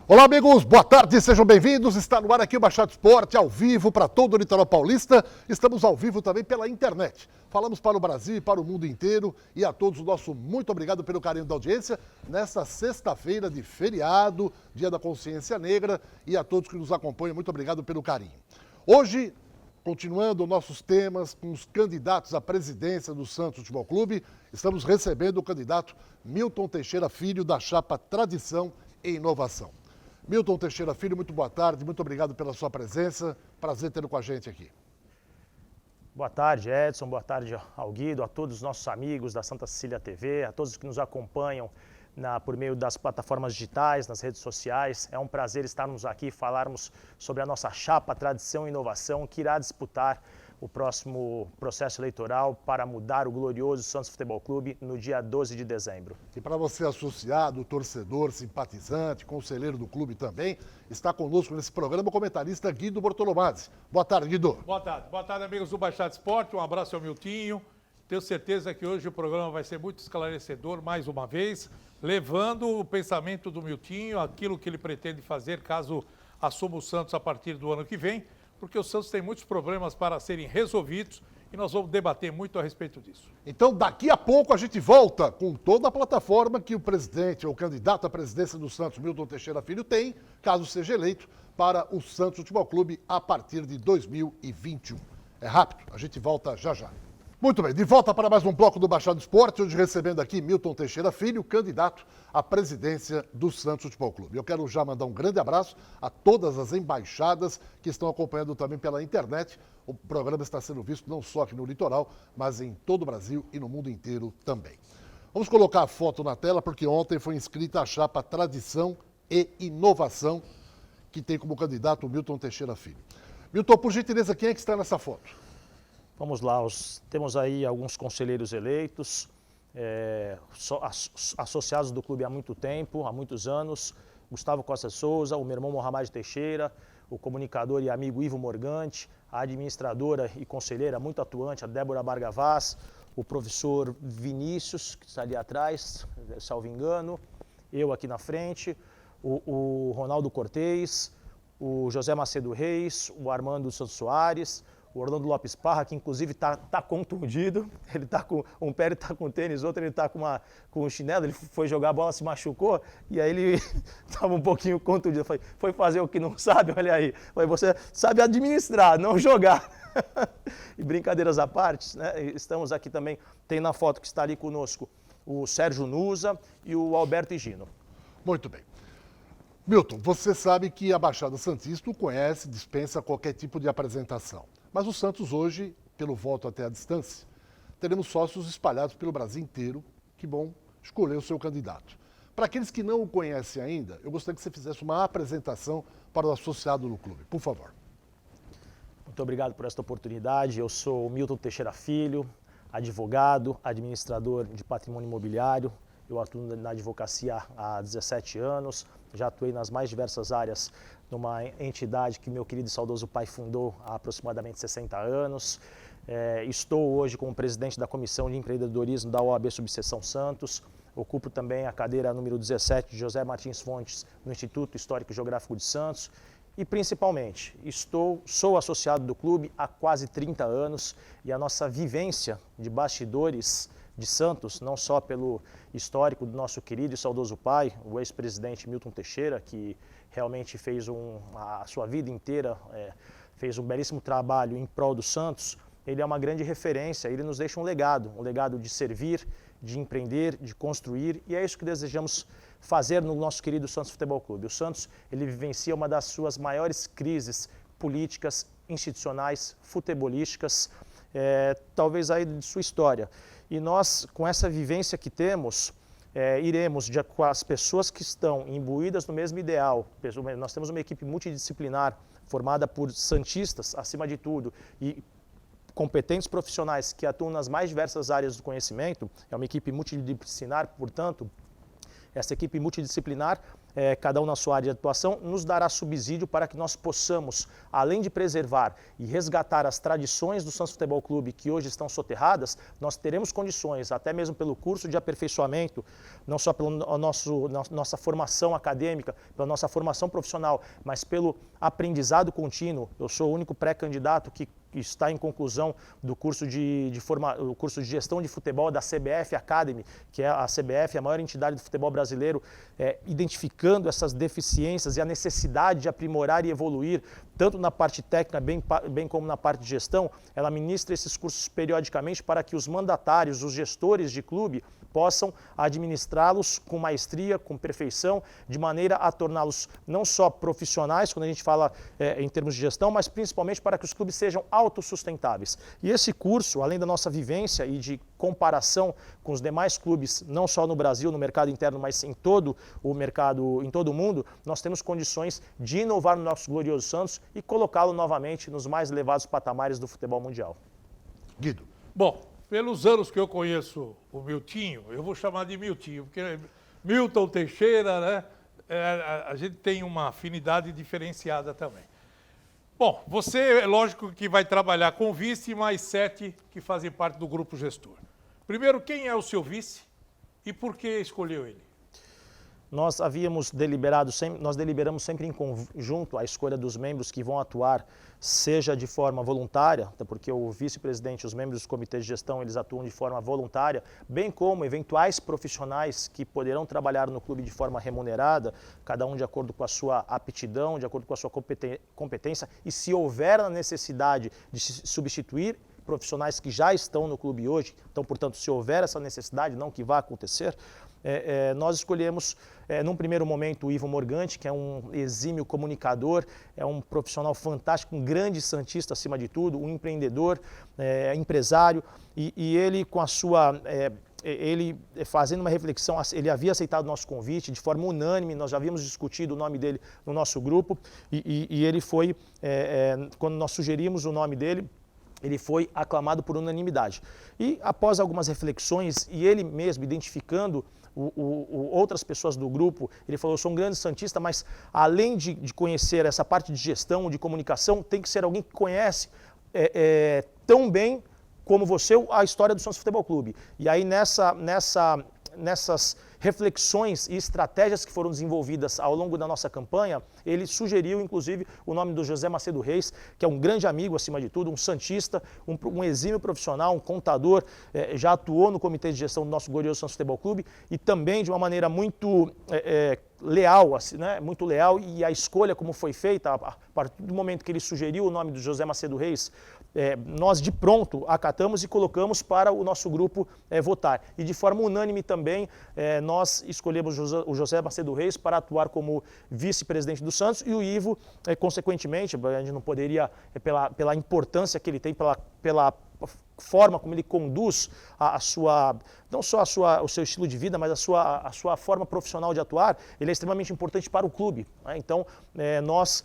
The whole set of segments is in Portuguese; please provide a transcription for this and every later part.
Olá, amigos, boa tarde, sejam bem-vindos. Está no ar aqui o Baixada Esporte, ao vivo para todo o litoral paulista. Estamos ao vivo também pela internet. Falamos para o Brasil e para o mundo inteiro. E a todos o nosso muito obrigado pelo carinho da audiência nesta sexta-feira de feriado, Dia da Consciência Negra. E a todos que nos acompanham, muito obrigado pelo carinho. Hoje, continuando nossos temas com os candidatos à presidência do Santos Futebol Clube, estamos recebendo o candidato Milton Teixeira Filho, da chapa Tradição e Inovação. Milton Teixeira Filho, muito boa tarde, muito obrigado pela sua presença, prazer tê-lo com a gente aqui. Boa tarde, Edson, boa tarde ao Guido, a todos os nossos amigos da Santa Cecília TV, a todos que nos acompanham por meio das plataformas digitais, nas redes sociais. É um prazer estarmos aqui e falarmos sobre a nossa chapa Tradição e Inovação, que irá disputar o próximo processo eleitoral para mudar o glorioso Santos Futebol Clube no dia 12 de dezembro. E para você associado, torcedor, simpatizante, conselheiro do clube também, está conosco nesse programa o comentarista Guido Bortolomazzi. Boa tarde, Guido. Boa tarde, amigos do Baixada Esporte, um abraço ao Miltinho. Tenho certeza que hoje o programa vai ser muito esclarecedor, mais uma vez, levando o pensamento do Miltinho, aquilo que ele pretende fazer caso assuma o Santos a partir do ano que vem, porque o Santos tem muitos problemas para serem resolvidos e nós vamos debater muito a respeito disso. Então, daqui a pouco a gente volta com toda a plataforma que o presidente ou o candidato à presidência do Santos, Milton Teixeira Filho, tem, caso seja eleito, para o Santos Futebol Clube a partir de 2021. É rápido, a gente volta já já. Muito bem, de volta para mais um bloco do Baixada Esporte, hoje recebendo aqui Milton Teixeira Filho, candidato à presidência do Santos Futebol Clube. Eu quero já mandar um grande abraço a todas as embaixadas que estão acompanhando também pela internet. O programa está sendo visto não só aqui no litoral, mas em todo o Brasil e no mundo inteiro também. Vamos colocar a foto na tela, porque ontem foi inscrita a chapa Tradição e Inovação, que tem como candidato o Milton Teixeira Filho. Milton, por gentileza, quem é que está nessa foto? Vamos lá, temos aí alguns conselheiros eleitos, associados do clube há muito tempo, há muitos anos. Gustavo Costa Souza, o meu irmão Mohamed Teixeira, o comunicador e amigo Ivo Morgante, a administradora e conselheira muito atuante, a Débora Bargavaz, o professor Vinícius, que está ali atrás, salvo engano, eu aqui na frente, o Ronaldo Cortez, o José Macedo Reis, o Armando Santos Soares, o Orlando Lopes Parra, que inclusive está contundido, ele está com um pé, ele está com tênis, outro ele está com um chinelo, ele foi jogar a bola, se machucou, e aí ele estava um pouquinho contundido. Foi fazer o que não sabe, olha aí. Você sabe administrar, não jogar. E brincadeiras à parte, né? Estamos aqui também, tem na foto que está ali conosco o Sérgio Nusa e o Alberto Higino. Muito bem. Milton, você sabe que a Baixada Santista o conhece, dispensa qualquer tipo de apresentação. Mas o Santos hoje, pelo voto até a distância, teremos sócios espalhados pelo Brasil inteiro que vão escolher o seu candidato. Para aqueles que não o conhecem ainda, eu gostaria que você fizesse uma apresentação para o associado do clube, por favor. Muito obrigado por esta oportunidade. Eu sou o Milton Teixeira Filho, advogado, administrador de patrimônio imobiliário. Eu atuo na advocacia há 17 anos, já atuei nas mais diversas áreas numa entidade que meu querido e saudoso pai fundou há aproximadamente 60 anos. Estou hoje como presidente da Comissão de Empreendedorismo da OAB Subseção Santos. Ocupo também a cadeira número 17 de José Martins Fontes no Instituto Histórico e Geográfico de Santos. E principalmente, sou associado do clube há quase 30 anos e a nossa vivência de bastidores de Santos, não só pelo histórico do nosso querido e saudoso pai, o ex-presidente Milton Teixeira, que realmente fez a sua vida inteira, fez um belíssimo trabalho em prol do Santos. Ele é uma grande referência, ele nos deixa um legado de servir, de empreender, de construir, e é isso que desejamos fazer no nosso querido Santos Futebol Clube. O Santos, ele vivencia uma das suas maiores crises políticas, institucionais, futebolísticas, talvez aí de sua história. E nós, com essa vivência que temos, iremos, com as pessoas que estão imbuídas no mesmo ideal, nós temos uma equipe multidisciplinar, formada por santistas, acima de tudo, e competentes profissionais que atuam nas mais diversas áreas do conhecimento. É uma equipe multidisciplinar, portanto, essa equipe multidisciplinar cada um na sua área de atuação, nos dará subsídio para que nós possamos, além de preservar e resgatar as tradições do Santos Futebol Clube que hoje estão soterradas, nós teremos condições, até mesmo pelo curso de aperfeiçoamento, não só pela nossa formação acadêmica, pela nossa formação profissional, mas pelo aprendizado contínuo. Eu sou o único pré-candidato que está em conclusão do curso o curso de gestão de futebol da CBF Academy, que é a CBF, a maior entidade do futebol brasileiro, identificando essas deficiências e a necessidade de aprimorar e evoluir, tanto na parte técnica bem como na parte de gestão. Ela ministra esses cursos periodicamente para que os mandatários, os gestores de clube, possam administrá-los com maestria, com perfeição, de maneira a torná-los não só profissionais, quando a gente fala em termos de gestão, mas principalmente para que os clubes sejam autossustentáveis. E esse curso, além da nossa vivência e de comparação com os demais clubes, não só no Brasil, no mercado interno, mas em todo o mercado, em todo o mundo, nós temos condições de inovar no nosso glorioso Santos e colocá-lo novamente nos mais elevados patamares do futebol mundial. Guido. Bom, pelos anos que eu conheço o Miltinho, eu vou chamar de Miltinho, porque Milton Teixeira, né? A gente tem uma afinidade diferenciada também. Bom, você é lógico que vai trabalhar com o vice e mais 7 que fazem parte do grupo gestor. Primeiro, quem é o seu vice e por que escolheu ele? Nós deliberamos sempre em conjunto a escolha dos membros que vão atuar, seja de forma voluntária, até porque o vice-presidente e os membros do comitê de gestão, eles atuam de forma voluntária, bem como eventuais profissionais que poderão trabalhar no clube de forma remunerada, cada um de acordo com a sua aptidão, de acordo com a sua competência, e se houver a necessidade de substituir profissionais que já estão no clube hoje, então, portanto, se houver essa necessidade, não que vá acontecer, nós escolhemos, num primeiro momento, o Ivo Morgante, que é um exímio comunicador, é um profissional fantástico, um grande santista acima de tudo, um empreendedor, empresário, e ele com a sua... ele fazendo uma reflexão, ele havia aceitado o nosso convite de forma unânime, nós já havíamos discutido o nome dele no nosso grupo, e ele foi, quando nós sugerimos o nome dele, ele foi aclamado por unanimidade. E após algumas reflexões, e ele mesmo identificando outras pessoas do grupo, ele falou, eu sou um grande santista, mas além de conhecer essa parte de gestão, de comunicação, tem que ser alguém que conhece tão bem como você a história do Santos Futebol Clube. E aí nessas reflexões e estratégias que foram desenvolvidas ao longo da nossa campanha, ele sugeriu, inclusive, o nome do José Macedo Reis, que é um grande amigo, acima de tudo, um santista, um exímio profissional, um contador, já atuou no comitê de gestão do nosso glorioso Santos Futebol Clube e também de uma maneira muito leal, assim, né? Muito leal, e a escolha como foi feita, a partir do momento que ele sugeriu o nome do José Macedo Reis, nós de pronto acatamos e colocamos para o nosso grupo votar. E de forma unânime também, nós escolhemos o José Macedo Reis para atuar como vice-presidente do Santos e o Ivo, consequentemente, a gente não poderia, pela importância que ele tem, pela forma como ele conduz a sua, não só o seu estilo de vida, mas a sua forma profissional de atuar, ele é extremamente importante para o clube, né? Então, nós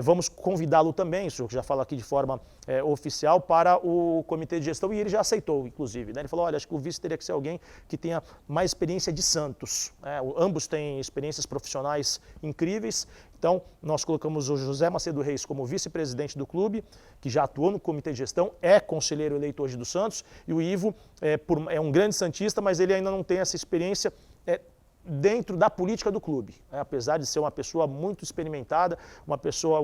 vamos convidá-lo também, isso eu já falo aqui de forma oficial, para o comitê de gestão, e ele já aceitou, inclusive, né? Ele falou, olha, acho que o vice teria que ser alguém que tenha mais experiência de Santos, né? Ambos têm experiências profissionais incríveis, então nós colocamos o José Macedo Reis como vice-presidente do clube, que já atuou no comitê de gestão, é conselheiro eleito hoje do Santos, e o Ivo é um grande santista, mas ele ainda não tem essa experiência dentro da política do clube, apesar de ser uma pessoa muito experimentada,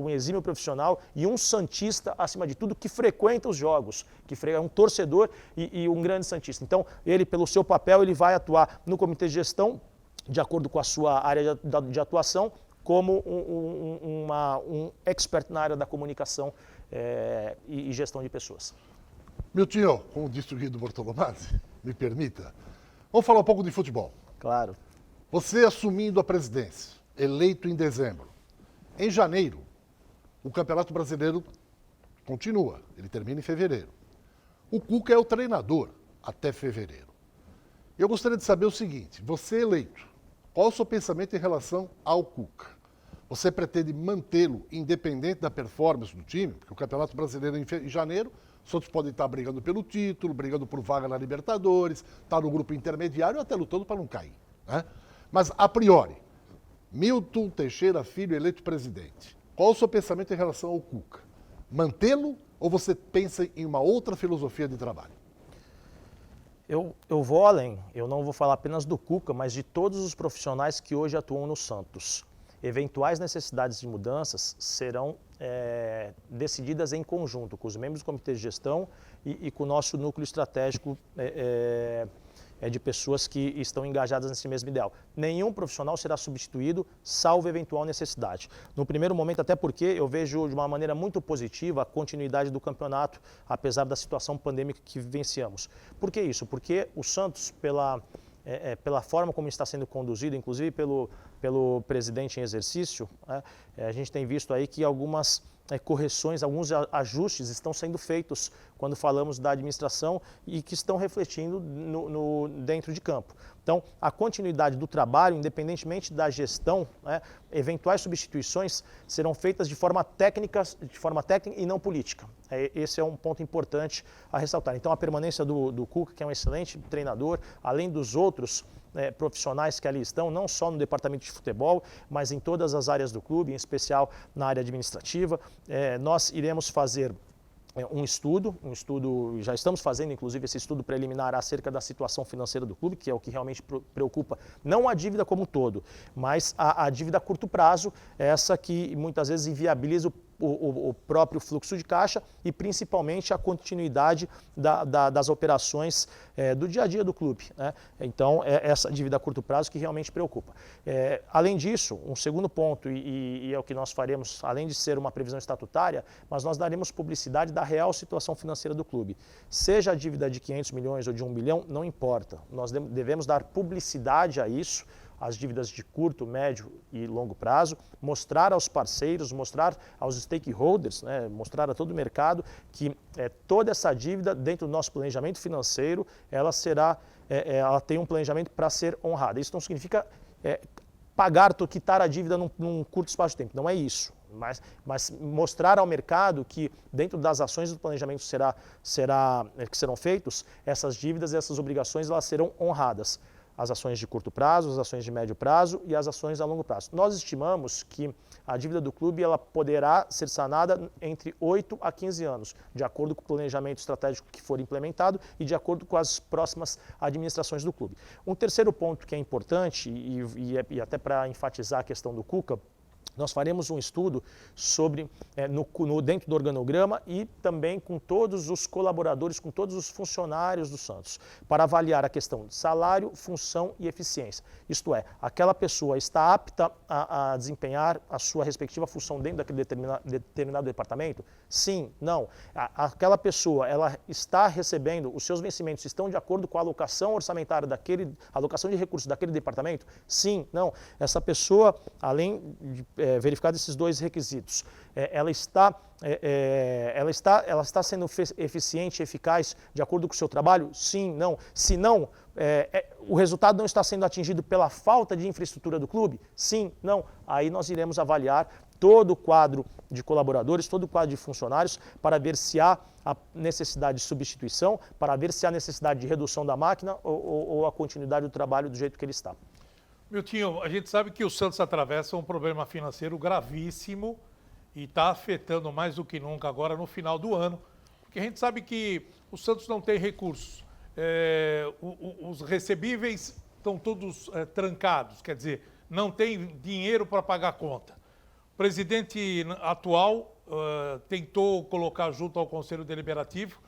um exímio profissional e um santista, acima de tudo, que frequenta os jogos, que é um torcedor e um grande santista. Então, ele, pelo seu papel, ele vai atuar no comitê de gestão, de acordo com a sua área de atuação, como um expert na área da comunicação e gestão de pessoas. Miltinho, como disse o Guido Bortolomazzi, me permita, vamos falar um pouco de futebol. Claro. Você assumindo a presidência, eleito em dezembro. Em janeiro, o Campeonato Brasileiro continua, ele termina em fevereiro. O Cuca é o treinador até fevereiro. Eu gostaria de saber o seguinte, você eleito, qual o seu pensamento em relação ao Cuca? Você pretende mantê-lo independente da performance do time? Porque o Campeonato Brasileiro em janeiro, os Santos podem estar brigando pelo título, brigando por vaga na Libertadores, estar no grupo intermediário ou até lutando para não cair, né? Mas, a priori, Milton Teixeira Filho eleito presidente. Qual o seu pensamento em relação ao Cuca? Mantê-lo ou você pensa em uma outra filosofia de trabalho? Eu vou além, eu não vou falar apenas do Cuca, mas de todos os profissionais que hoje atuam no Santos. Eventuais necessidades de mudanças serão decididas em conjunto com os membros do comitê de gestão e com o nosso núcleo estratégico de pessoas que estão engajadas nesse mesmo ideal. Nenhum profissional será substituído, salvo eventual necessidade. No primeiro momento, até porque eu vejo de uma maneira muito positiva a continuidade do campeonato, apesar da situação pandêmica que vivenciamos. Por que isso? Porque o Santos, pela forma como está sendo conduzido, inclusive pelo presidente em exercício, a gente tem visto aí que algumas correções, alguns ajustes estão sendo feitos quando falamos da administração e que estão refletindo dentro de campo. Então, a continuidade do trabalho, independentemente da gestão, eventuais substituições serão feitas de forma técnica e não política. Esse é um ponto importante a ressaltar. Então, a permanência do Cuca, que é um excelente treinador, além dos outros profissionais que ali estão, não só no departamento de futebol, mas em todas as áreas do clube, em especial na área administrativa. Nós iremos fazer um estudo, já estamos fazendo inclusive esse estudo preliminar acerca da situação financeira do clube, que é o que realmente preocupa, não a dívida como um todo, mas a dívida a curto prazo, essa que muitas vezes inviabiliza o próprio fluxo de caixa e principalmente a continuidade das operações do dia a dia do clube. Então, é essa dívida a curto prazo que realmente preocupa. Além disso, um segundo ponto, e é o que nós faremos, além de ser uma previsão estatutária, mas nós daremos publicidade da real situação financeira do clube. Seja a dívida de 500 milhões ou de 1 bilhão, não importa. Nós devemos dar publicidade a isso, as dívidas de curto, médio e longo prazo, mostrar aos parceiros, mostrar aos stakeholders, mostrar a todo o mercado que toda essa dívida, dentro do nosso planejamento financeiro, ela tem um planejamento para ser honrada. Isso não significa quitar a dívida num curto espaço de tempo, não é isso. Mas mostrar ao mercado que dentro das ações do planejamento que serão feitos, essas dívidas e essas obrigações elas serão honradas. As ações de curto prazo, as ações de médio prazo e as ações a longo prazo. Nós estimamos que a dívida do clube ela poderá ser sanada entre 8 a 15 anos, de acordo com o planejamento estratégico que for implementado e de acordo com as próximas administrações do clube. Um terceiro ponto que é importante, e até para enfatizar a questão do Cuca, nós faremos um estudo sobre, dentro do organograma e também com todos os colaboradores, com todos os funcionários do Santos, para avaliar a questão de salário, função e eficiência. Isto é, aquela pessoa está apta a desempenhar a sua respectiva função dentro daquele determinado departamento? Sim, não. Aquela pessoa, ela está recebendo, os seus vencimentos estão de acordo com a alocação orçamentária alocação de recursos daquele departamento? Sim, não. Essa pessoa, além de verificado esses dois requisitos, ela está sendo eficiente e eficaz de acordo com o seu trabalho? Sim, não. Se não, o resultado não está sendo atingido pela falta de infraestrutura do clube? Sim, não. Aí nós iremos avaliar todo o quadro de colaboradores, todo o quadro de funcionários, para ver se há a necessidade de substituição, para ver se há necessidade de redução da máquina ou a continuidade do trabalho do jeito que ele está. Miltinho, a gente sabe que o Santos atravessa um problema financeiro gravíssimo e está afetando mais do que nunca agora no final do ano, porque a gente sabe que o Santos não tem recursos. Os recebíveis estão todos trancados, quer dizer, não tem dinheiro para pagar a conta. O presidente atual tentou colocar junto ao Conselho Deliberativo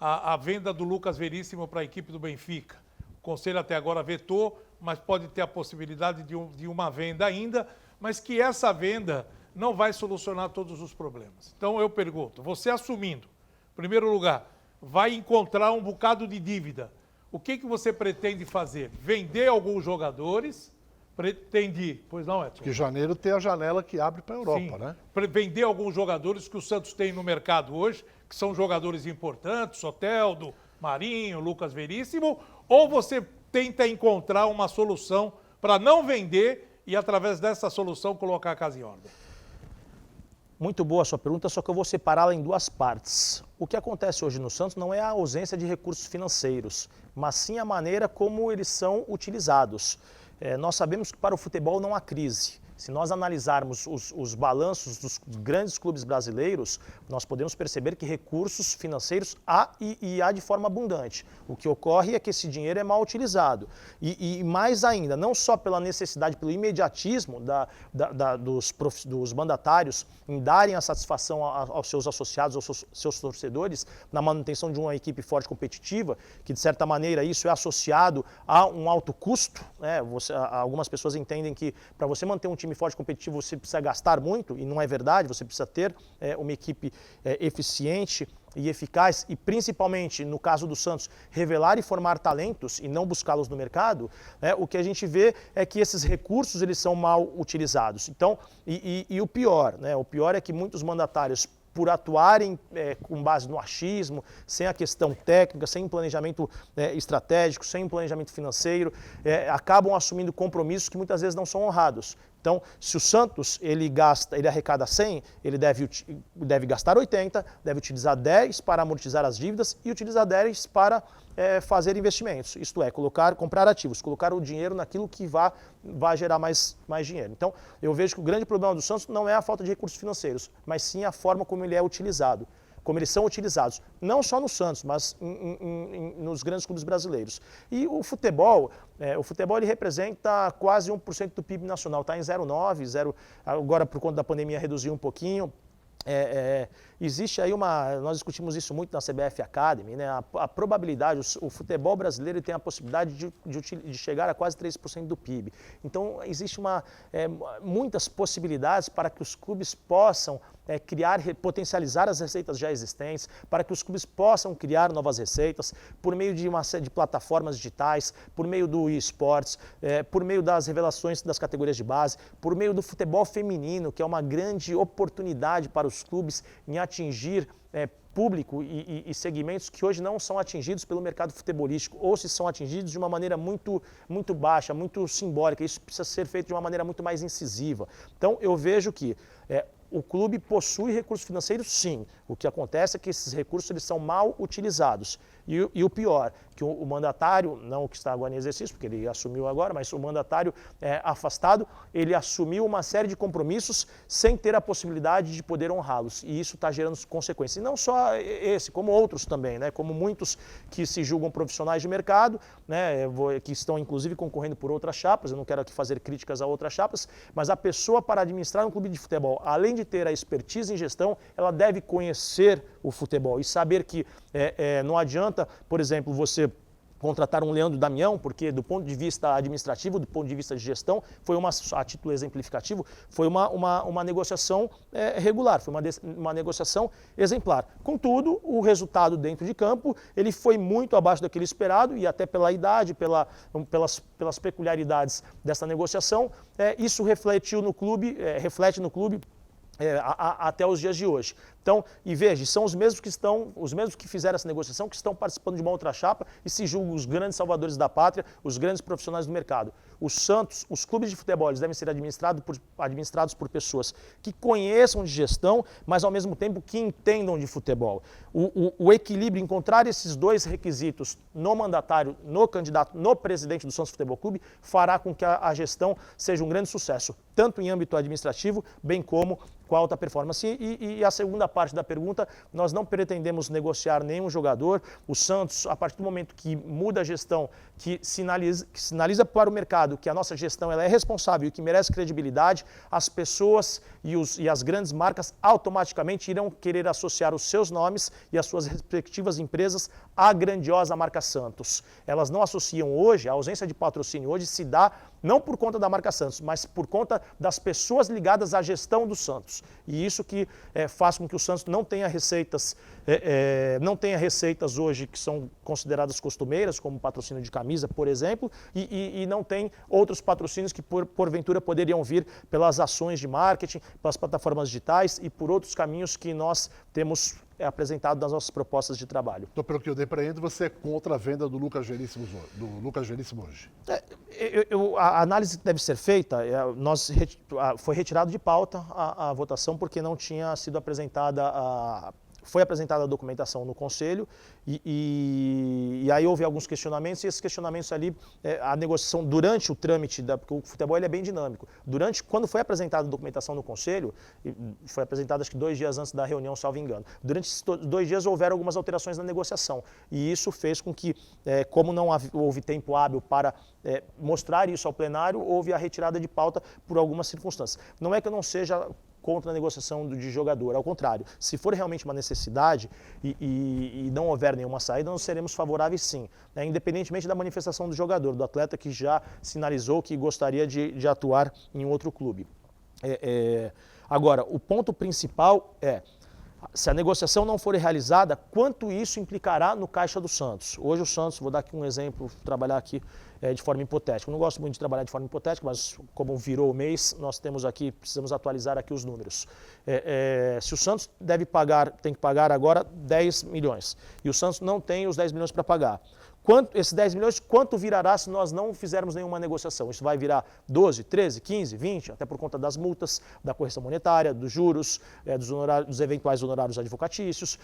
a venda do Lucas Veríssimo para a equipe do Benfica. O Conselho até agora vetou, mas pode ter a possibilidade de uma venda ainda, mas que essa venda não vai solucionar todos os problemas. Então eu pergunto, você assumindo, em primeiro lugar, vai encontrar um bocado de dívida. O que você pretende fazer? Vender alguns jogadores? Pretende, pois não, Edson? Porque janeiro tem a janela que abre para a Europa, Sim. né? Vender alguns jogadores que o Santos tem no mercado hoje, que são jogadores importantes, Soteldo, Marinho, Lucas Veríssimo, ou você tenta encontrar uma solução para não vender e, através dessa solução, colocar a casa em ordem? Muito boa a sua pergunta, só que eu vou separá-la em duas partes. O que acontece hoje no Santos não é a ausência de recursos financeiros, mas sim a maneira como eles são utilizados. Nós sabemos que para o futebol não há crise. Se nós analisarmos os balanços dos grandes clubes brasileiros, nós podemos perceber que recursos financeiros há e há de forma abundante. O que ocorre é que esse dinheiro é mal utilizado. E mais ainda, não só pela necessidade, pelo imediatismo dos mandatários em darem a satisfação aos seus associados, aos seus torcedores, na manutenção de uma equipe forte e competitiva, que de certa maneira isso é associado a um alto custo, né? Algumas pessoas entendem que para você manter um time forte e competitivo você precisa gastar muito, e não é verdade, você precisa ter uma equipe eficiente e eficaz e, principalmente, no caso do Santos, revelar e formar talentos e não buscá-los no mercado, o que a gente vê é que esses recursos eles são mal utilizados. Então, e o pior, né? O pior é que muitos mandatários, por atuarem com base no achismo, sem a questão técnica, sem um planejamento estratégico, sem um planejamento financeiro, acabam assumindo compromissos que muitas vezes não são honrados. Então, se o Santos ele arrecada 100, ele deve gastar 80, deve utilizar 10 para amortizar as dívidas e utilizar 10 para fazer investimentos. Isto é, comprar ativos, colocar o dinheiro naquilo que vai gerar mais dinheiro. Então, eu vejo que o grande problema do Santos não é a falta de recursos financeiros, mas sim a forma como ele é utilizado, como eles são utilizados, não só no Santos, mas nos grandes clubes brasileiros. E o futebol ele representa quase 1% do PIB nacional, está em 0,9%, agora por conta da pandemia reduziu um pouquinho. Existe aí nós discutimos isso muito na CBF Academy, né? A probabilidade, o futebol brasileiro tem a possibilidade de chegar a quase 3% do PIB. Então, existe muitas possibilidades para que os clubes possam potencializar as receitas já existentes, para que os clubes possam criar novas receitas por meio de uma série de plataformas digitais, por meio do eSports, por meio das revelações das categorias de base, por meio do futebol feminino, que é uma grande oportunidade para os clubes em atingir público e segmentos que hoje não são atingidos pelo mercado futebolístico, ou se são atingidos de uma maneira muito baixa, muito simbólica. Isso precisa ser feito de uma maneira muito mais incisiva. Então, eu vejo que o clube possui recursos financeiros, sim. O que acontece é que esses recursos eles são mal utilizados. E o pior, que o mandatário, não o que está agora em exercício, porque ele assumiu agora, mas o mandatário afastado, ele assumiu uma série de compromissos sem ter a possibilidade de poder honrá-los. E isso está gerando consequências. E não só esse, como outros também, né? Como muitos que se julgam profissionais de mercado, né? Que estão inclusive concorrendo por outras chapas, eu não quero aqui fazer críticas a outras chapas, mas a pessoa para administrar um clube de futebol, além de ter a expertise em gestão, ela deve conhecer o futebol e saber que não adianta, por exemplo, você contratar um Leandro Damião, porque do ponto de vista administrativo, do ponto de vista de gestão, a título exemplificativo, foi uma negociação regular, foi uma negociação exemplar. Contudo, o resultado dentro de campo, ele foi muito abaixo daquele esperado e até pela idade, pelas peculiaridades dessa negociação, isso reflete no clube até os dias de hoje. Então, e veja, são os mesmos que fizeram essa negociação, que estão participando de uma outra chapa e se julgam os grandes salvadores da pátria, os grandes profissionais do mercado. O Santos, os clubes de futebol, eles devem ser administrados por pessoas que conheçam de gestão, mas ao mesmo tempo que entendam de futebol. O equilíbrio, encontrar esses dois requisitos no mandatário, no candidato, no presidente do Santos Futebol Clube, fará com que a gestão seja um grande sucesso, tanto em âmbito administrativo, bem como com a alta performance. E a segunda parte da pergunta, nós não pretendemos negociar nenhum jogador. O Santos, a partir do momento que muda a gestão, que sinaliza para o mercado que a nossa gestão ela é responsável e que merece credibilidade, as pessoas e as grandes marcas automaticamente irão querer associar os seus nomes e as suas respectivas empresas à grandiosa marca Santos. Elas não associam hoje, a ausência de patrocínio hoje se dá não por conta da marca Santos, mas por conta das pessoas ligadas à gestão do Santos. E isso que faz com que o Santos não tenha receitas hoje que são consideradas costumeiras, como patrocínio de camisa, por exemplo, e não tem outros patrocínios que porventura poderiam vir pelas ações de marketing, pelas plataformas digitais e por outros caminhos que nós temos apresentado nas nossas propostas de trabalho. Então, pelo que eu depreendo, você é contra a venda do Lucas Veríssimo hoje? A análise que deve ser feita, foi retirado de pauta a votação porque não tinha sido apresentada foi apresentada a documentação no Conselho e aí houve alguns questionamentos e esses questionamentos ali, a negociação durante o trâmite, porque o futebol ele é bem dinâmico, quando foi apresentada a documentação no Conselho, foi apresentada acho que 2 dias antes da reunião, salvo engano, durante esses 2 dias houveram algumas alterações na negociação e isso fez com que, como não houve tempo hábil para mostrar isso ao plenário, houve a retirada de pauta por algumas circunstâncias. Não é que eu não seja contra a negociação de jogador, ao contrário, se for realmente uma necessidade e não houver nenhuma saída, nós seremos favoráveis sim, né? Independentemente da manifestação do jogador, do atleta que já sinalizou que gostaria de atuar em outro clube. Agora, o ponto principal é, se a negociação não for realizada, quanto isso implicará no caixa do Santos? Hoje o Santos, vou dar aqui um exemplo, trabalhar aqui de forma hipotética. Eu não gosto muito de trabalhar de forma hipotética, mas como virou o mês, nós temos aqui, precisamos atualizar aqui os números. Se o Santos tem que pagar agora 10 milhões e o Santos não tem os 10 milhões para pagar, esses 10 milhões, quanto virará se nós não fizermos nenhuma negociação? Isso vai virar 12, 13, 15, 20, até por conta das multas, da correção monetária, dos juros, dos eventuais honorários advocatícios,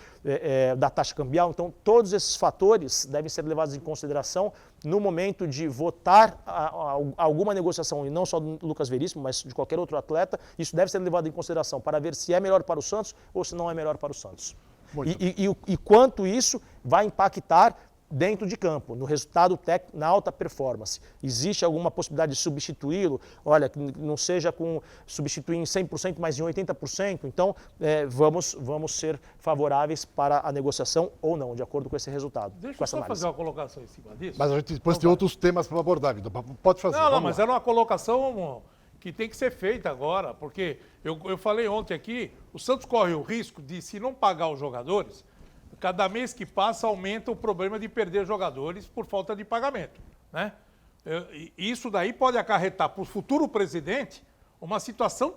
da taxa cambial. Então, todos esses fatores devem ser levados em consideração no momento de votar alguma negociação, e não só do Lucas Veríssimo, mas de qualquer outro atleta. Isso deve ser levado em consideração para ver se é melhor para o Santos ou se não é melhor para o Santos. E quanto isso vai impactar dentro de campo, no resultado técnico, na alta performance. Existe alguma possibilidade de substituí-lo? Olha, que não seja substituir em 100%, mas em 80%. Então, vamos ser favoráveis para a negociação ou não, de acordo com esse resultado. Deixa eu só fazer uma colocação em cima disso. Mas a gente depois tem outros temas para abordar, Vitor. Pode fazer. Não, mas era uma colocação que tem que ser feita agora, porque eu falei ontem aqui, o Santos corre o risco de, se não pagar os jogadores, cada mês que passa aumenta o problema de perder jogadores por falta de pagamento, né? Isso daí pode acarretar para o futuro presidente uma situação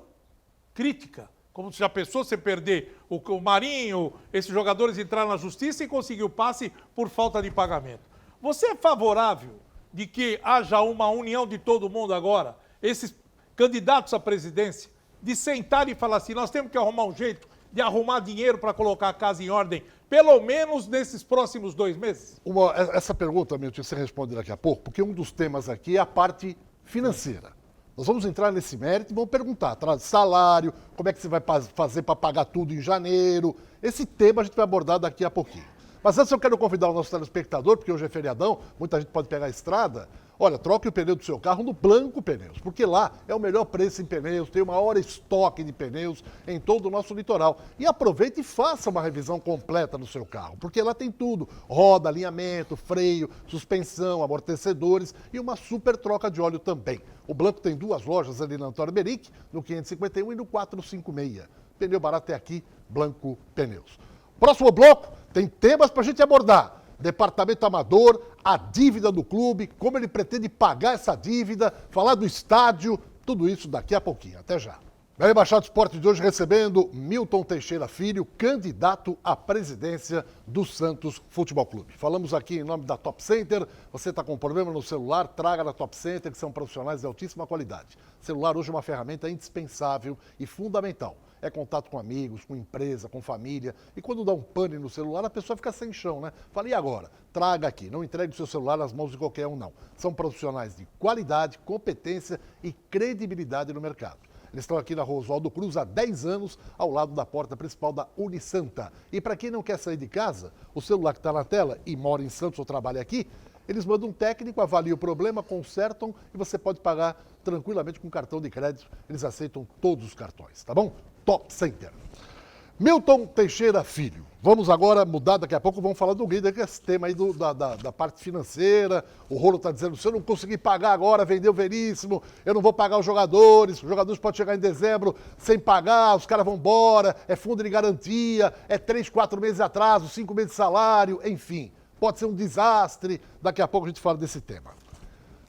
crítica. Como se já pensou você perder o Marinho, esses jogadores entraram na justiça e conseguiu passe por falta de pagamento. Você é favorável de que haja uma união de todo mundo agora, esses candidatos à presidência, de sentar e falar assim, nós temos que arrumar um jeito de arrumar dinheiro para colocar a casa em ordem, pelo menos nesses próximos 2 meses? Essa pergunta, Milton, você responde daqui a pouco, porque um dos temas aqui é a parte financeira. Nós vamos entrar nesse mérito e vamos perguntar, salário, como é que você vai fazer para pagar tudo em janeiro. Esse tema a gente vai abordar daqui a pouquinho. Mas antes eu quero convidar o nosso telespectador, porque hoje é feriadão, muita gente pode pegar a estrada. Olha, troque o pneu do seu carro no Blanco Pneus, porque lá é o melhor preço em pneus, tem o maior estoque de pneus em todo o nosso litoral. E aproveite e faça uma revisão completa do seu carro, porque lá tem tudo: roda, alinhamento, freio, suspensão, amortecedores e uma super troca de óleo também. O Blanco tem 2 lojas ali na Antônio Beric, no 551 e no 456. Pneu barato é aqui, Blanco Pneus. Próximo bloco, tem temas para a gente abordar. Departamento Amador, a dívida do clube, como ele pretende pagar essa dívida, falar do estádio, tudo isso daqui a pouquinho. Até já. Bem, Embaixada Esporte de hoje recebendo Milton Teixeira Filho, candidato à presidência do Santos Futebol Clube. Falamos aqui em nome da Top Center. Você está com problema no celular, traga da Top Center, que são profissionais de altíssima qualidade. Celular hoje é uma ferramenta indispensável e fundamental. É contato com amigos, com empresa, com família. E quando dá um pane no celular, a pessoa fica sem chão, né? Fala, e agora? Traga aqui. Não entregue o seu celular nas mãos de qualquer um, não. São profissionais de qualidade, competência e credibilidade no mercado. Eles estão aqui na Rua Oswaldo Cruz há 10 anos, ao lado da porta principal da Unisanta. E para quem não quer sair de casa, o celular que está na tela e mora em Santos ou trabalha aqui, eles mandam um técnico, avalia o problema, consertam e você pode pagar tranquilamente com cartão de crédito. Eles aceitam todos os cartões, tá bom? Top Center. Milton Teixeira Filho. Vamos agora mudar, daqui a pouco vamos falar do líder, que é esse tema aí da parte financeira. O Rolo está dizendo, se eu não conseguir pagar agora, vender o Veríssimo, eu não vou pagar os jogadores podem chegar em dezembro sem pagar, os caras vão embora, é fundo de garantia, é 3, 4 meses de atraso, 5 meses de salário, enfim. Pode ser um desastre, daqui a pouco a gente fala desse tema.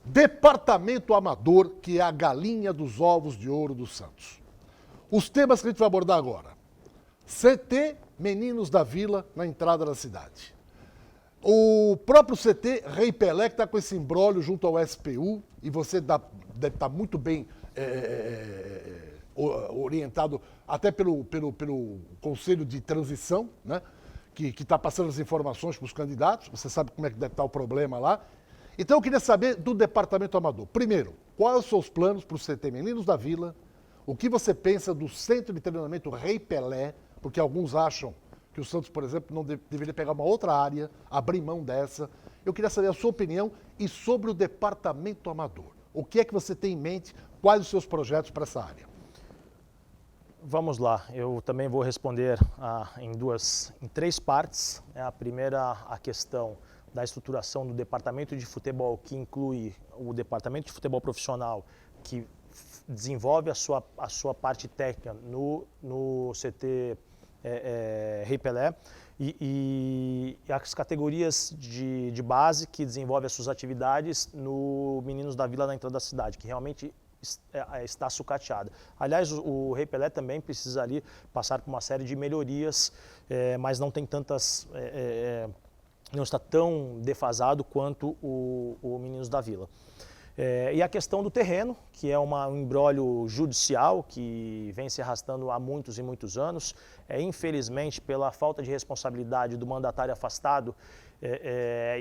Departamento Amador, que é a galinha dos ovos de ouro do Santos. Os temas que a gente vai abordar agora. CT Meninos da Vila, na entrada da cidade. O próprio CT Rei Pelé, que está com esse imbróglio junto ao SPU, e você deve estar muito bem orientado até pelo Conselho de Transição, né? Que está passando as informações para os candidatos. Você sabe como é que deve estar o problema lá. Então eu queria saber do Departamento Amador. Primeiro, quais os seus planos para o CT Meninos da Vila? O que você pensa do Centro de Treinamento Rei Pelé? Porque alguns acham que o Santos, por exemplo, não deveria pegar uma outra área, abrir mão dessa. Eu queria saber a sua opinião e sobre o Departamento Amador. O que é que você tem em mente? Quais os seus projetos para essa área? Vamos lá, eu também vou responder em 3 partes. A primeira, a questão da estruturação do departamento de futebol, que inclui o departamento de futebol profissional, que desenvolve a sua parte técnica no CT Rei Pelé, e as categorias de base que desenvolvem as suas atividades no Meninos da Vila na entrada da cidade, que realmente está sucateada. Aliás, o Rei Pelé também precisa ali passar por uma série de melhorias, mas não tem tantas, não está tão defasado quanto o Meninos da Vila. E a questão do terreno, que é um imbróglio judicial que vem se arrastando há muitos e muitos anos. Infelizmente, pela falta de responsabilidade do mandatário afastado,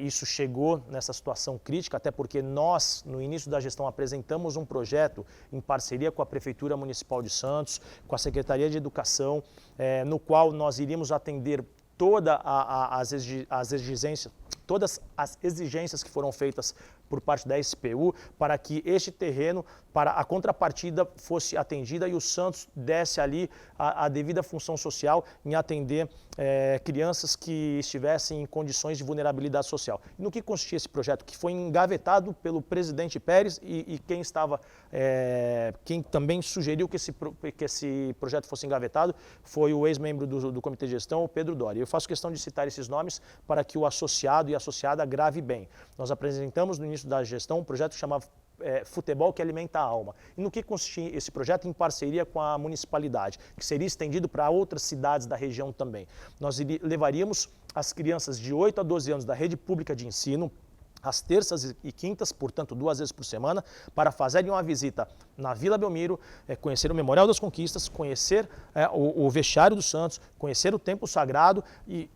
isso chegou nessa situação crítica, até porque nós, no início da gestão, apresentamos um projeto em parceria com a Prefeitura Municipal de Santos, com a Secretaria de Educação, no qual nós iríamos atender todas as exigências que foram feitas por parte da SPU para que este terreno, para a contrapartida, fosse atendida e o Santos desse ali a devida função social em atender crianças que estivessem em condições de vulnerabilidade social. No que consistia esse projeto? Que foi engavetado pelo presidente Pérez e quem também sugeriu que esse projeto fosse engavetado foi o ex-membro do Comitê de Gestão, o Pedro Doria. Eu faço questão de citar esses nomes para que o associado e a associada grave bem. Nós apresentamos no início da gestão um projeto que chamava Futebol que Alimenta a Alma. E no que consistia esse projeto? Em parceria com a municipalidade, que seria estendido para outras cidades da região também. Nós levaríamos as crianças de 8 a 12 anos da rede pública de ensino, às terças e quintas, portanto 2 vezes por semana, para fazerem uma visita na Vila Belmiro, conhecer o Memorial das Conquistas, conhecer o Vestiário do Santos, conhecer o Templo Sagrado e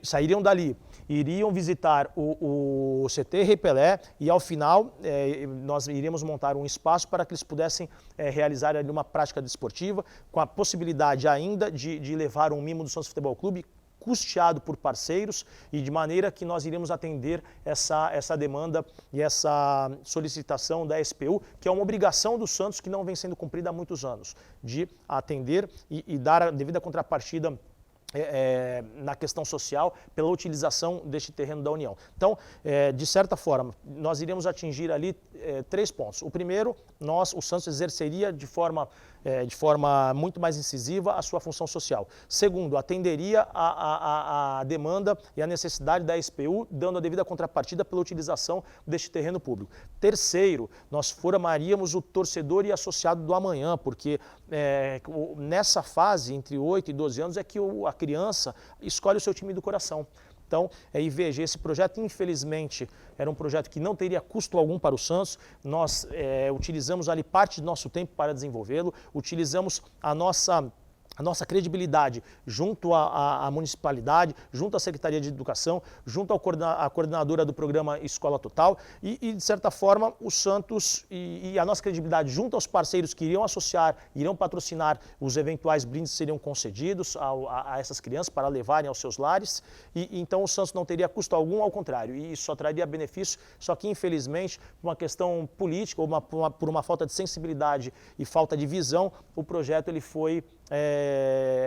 sairiam dali. Iriam visitar o CT Rei Pelé e, ao final, nós iríamos montar um espaço para que eles pudessem realizar ali uma prática desportiva, com a possibilidade ainda de levar um mimo do Santos Futebol Clube, custeado por parceiros, e de maneira que nós iríamos atender essa demanda e essa solicitação da SPU, que é uma obrigação do Santos que não vem sendo cumprida há muitos anos, de atender e dar a devida contrapartida na questão social pela utilização deste terreno da União. Então, de certa forma, nós iríamos atingir ali 3 pontos. O primeiro, o Santos exerceria de forma muito mais incisiva a sua função social. Segundo, atenderia a demanda e a necessidade da SPU, dando a devida contrapartida pela utilização deste terreno público. Terceiro, nós formaríamos o torcedor e associado do amanhã, porque nessa fase, entre 8 e 12 anos, é que a criança escolhe o seu time do coração. Então, e veja, esse projeto, infelizmente, era um projeto que não teria custo algum para o Santos. Nós utilizamos ali parte do nosso tempo para desenvolvê-lo, utilizamos a nossa credibilidade junto à municipalidade, junto à Secretaria de Educação, junto à coordenadora do programa Escola Total e de certa forma, o Santos e a nossa credibilidade junto aos parceiros que iriam associar, iriam patrocinar os eventuais brindes que seriam concedidos a essas crianças para levarem aos seus lares. E então o Santos não teria custo algum, ao contrário, e só traria benefício, só que infelizmente, por uma questão política ou por uma falta de sensibilidade e falta de visão, o projeto ele foi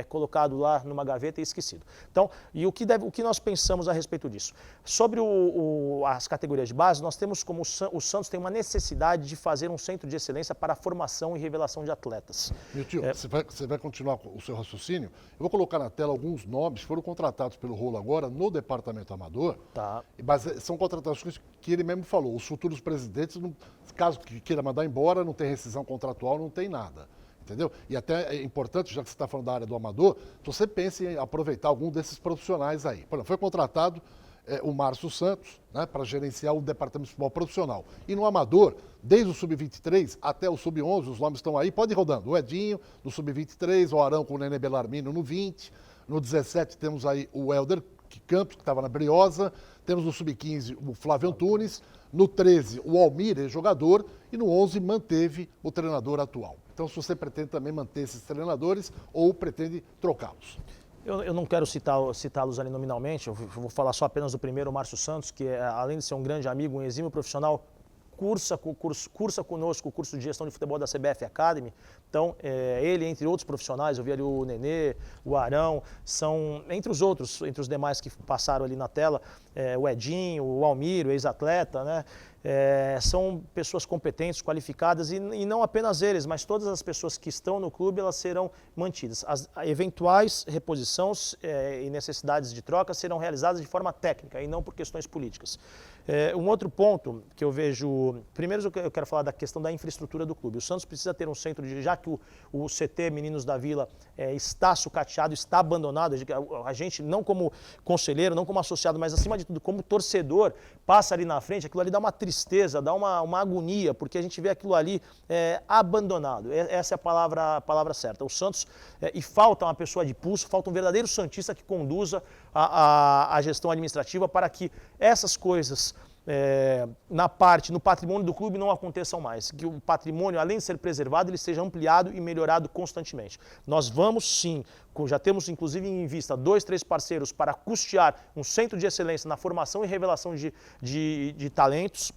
colocado lá numa gaveta e esquecido. Então, e o que nós pensamos a respeito disso? Sobre as categorias de base, nós temos como o Santos tem uma necessidade de fazer um centro de excelência para a formação e revelação de atletas. Meu tio, você vai continuar com o seu raciocínio? Eu vou colocar na tela alguns nomes que foram contratados pelo Rolo agora no Departamento Amador, tá. Mas são contratações que ele mesmo falou. Os futuros presidentes, caso queira mandar embora, não tem rescisão contratual, não tem nada. Entendeu? E até é importante, já que você está falando da área do amador, você pense em aproveitar algum desses profissionais aí. Por exemplo, foi contratado o Márcio Santos, né, para gerenciar o departamento de futebol profissional. E no amador, desde o sub-23 até o sub-11, os nomes estão aí, pode ir rodando. O Edinho, no sub-23, o Arão com o Nenê Belarmino no 20. No 17 temos aí o Helder Campos, que estava na Briosa. Temos no sub-15 o Flávio Antunes. No 13, o Almir, jogador. E no 11, manteve o treinador atual. Então, se você pretende também manter esses treinadores ou pretende trocá-los. Eu não quero citá-los ali nominalmente, eu vou falar só apenas do primeiro, o Márcio Santos, que além de ser um grande amigo, um exímio profissional, cursa conosco o curso de gestão de futebol da CBF Academy. Então, ele, entre outros profissionais, eu vi ali o Nenê, o Arão, são, entre os outros, entre os demais que passaram ali na tela, o Edinho, o Almir, o ex-atleta, né? São pessoas competentes, qualificadas e não apenas eles, mas todas as pessoas que estão no clube, elas serão mantidas. As eventuais reposições e necessidades de troca serão realizadas de forma técnica e não por questões políticas. Um outro ponto que eu vejo, primeiro eu quero falar da questão da infraestrutura do clube. O Santos precisa ter um centro de, já que o CT Meninos da Vila está sucateado, está abandonado, a gente não como conselheiro, não como associado, mas acima de tudo como torcedor, passa ali na frente, aquilo ali dá uma tristeza, dá uma agonia, porque a gente vê aquilo ali abandonado. Essa é a palavra certa. O Santos, e falta uma pessoa de pulso, falta um verdadeiro santista que conduza a gestão administrativa para que essas coisas no patrimônio do clube não aconteçam mais, que o patrimônio, além de ser preservado, ele seja ampliado e melhorado constantemente. Nós vamos sim, já temos inclusive em vista 2, 3 parceiros para custear um centro de excelência na formação e revelação de talentos,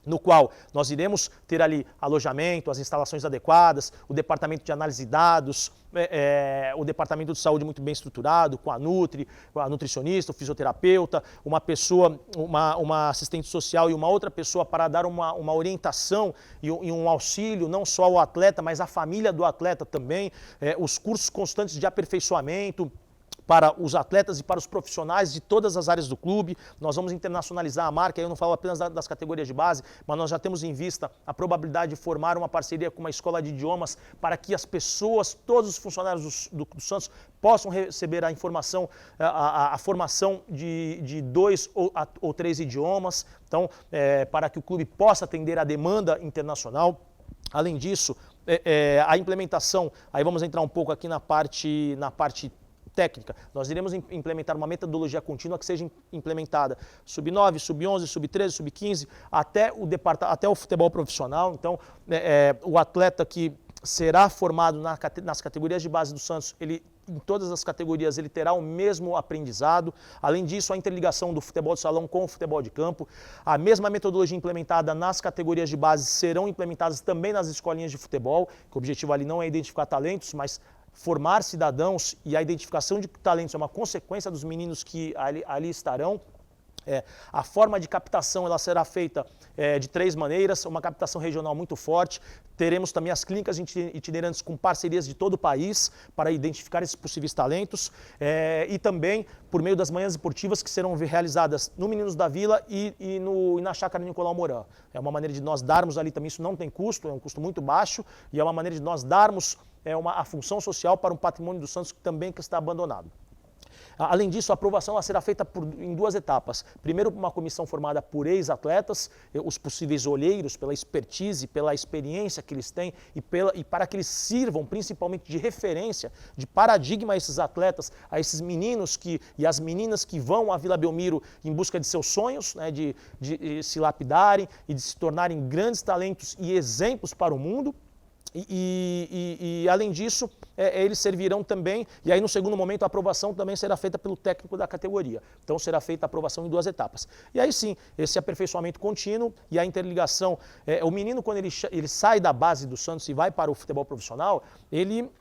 no qual nós iremos ter ali alojamento, as instalações adequadas, o departamento de análise de dados, o departamento de saúde muito bem estruturado, com a nutricionista, o fisioterapeuta, uma pessoa, uma assistente social e uma outra pessoa para dar uma orientação e um auxílio, não só ao atleta, mas à família do atleta também, os cursos constantes de aperfeiçoamento para os atletas e para os profissionais de todas as áreas do clube. Nós vamos internacionalizar a marca, eu não falo apenas das categorias de base, mas nós já temos em vista a probabilidade de formar uma parceria com uma escola de idiomas para que as pessoas, todos os funcionários do Santos possam receber a informação, a formação de 2 ou 3 idiomas, então, para que o clube possa atender a demanda internacional. Além disso, a implementação, aí vamos entrar um pouco aqui na parte técnica. Nós iremos implementar uma metodologia contínua que seja implementada sub-9, sub-11, sub-13, sub-15, até o futebol profissional. Então, o atleta que será formado nas categorias de base do Santos, em todas as categorias, ele terá o mesmo aprendizado. Além disso, a interligação do futebol de salão com o futebol de campo. A mesma metodologia implementada nas categorias de base serão implementadas também nas escolinhas de futebol, que o objetivo ali não é identificar talentos, mas formar cidadãos, e a identificação de talentos é uma consequência dos meninos que ali estarão. A forma de captação ela será feita de 3 maneiras, uma captação regional muito forte, teremos também as clínicas itinerantes com parcerias de todo o país para identificar esses possíveis talentos, e também por meio das manhãs esportivas que serão realizadas no Meninos da Vila e na Chácara Nicolau Moran. É uma maneira de nós darmos ali também, isso não tem custo, é um custo muito baixo, e é uma maneira de nós darmos a função social para um patrimônio do Santos que também está abandonado. Além disso, a aprovação ela será feita em 2 etapas. Primeiro, uma comissão formada por ex-atletas, os possíveis olheiros, pela expertise, pela experiência que eles têm e para que eles sirvam principalmente de referência, de paradigma a esses atletas, a esses meninos e as meninas que vão à Vila Belmiro em busca de seus sonhos, né, de se lapidarem e de se tornarem grandes talentos e exemplos para o mundo. E além disso, eles servirão também, e aí no segundo momento a aprovação também será feita pelo técnico da categoria. Então será feita a aprovação em 2 etapas. E aí sim, esse aperfeiçoamento contínuo e a interligação, o menino quando ele sai da base do Santos e vai para o futebol profissional, ele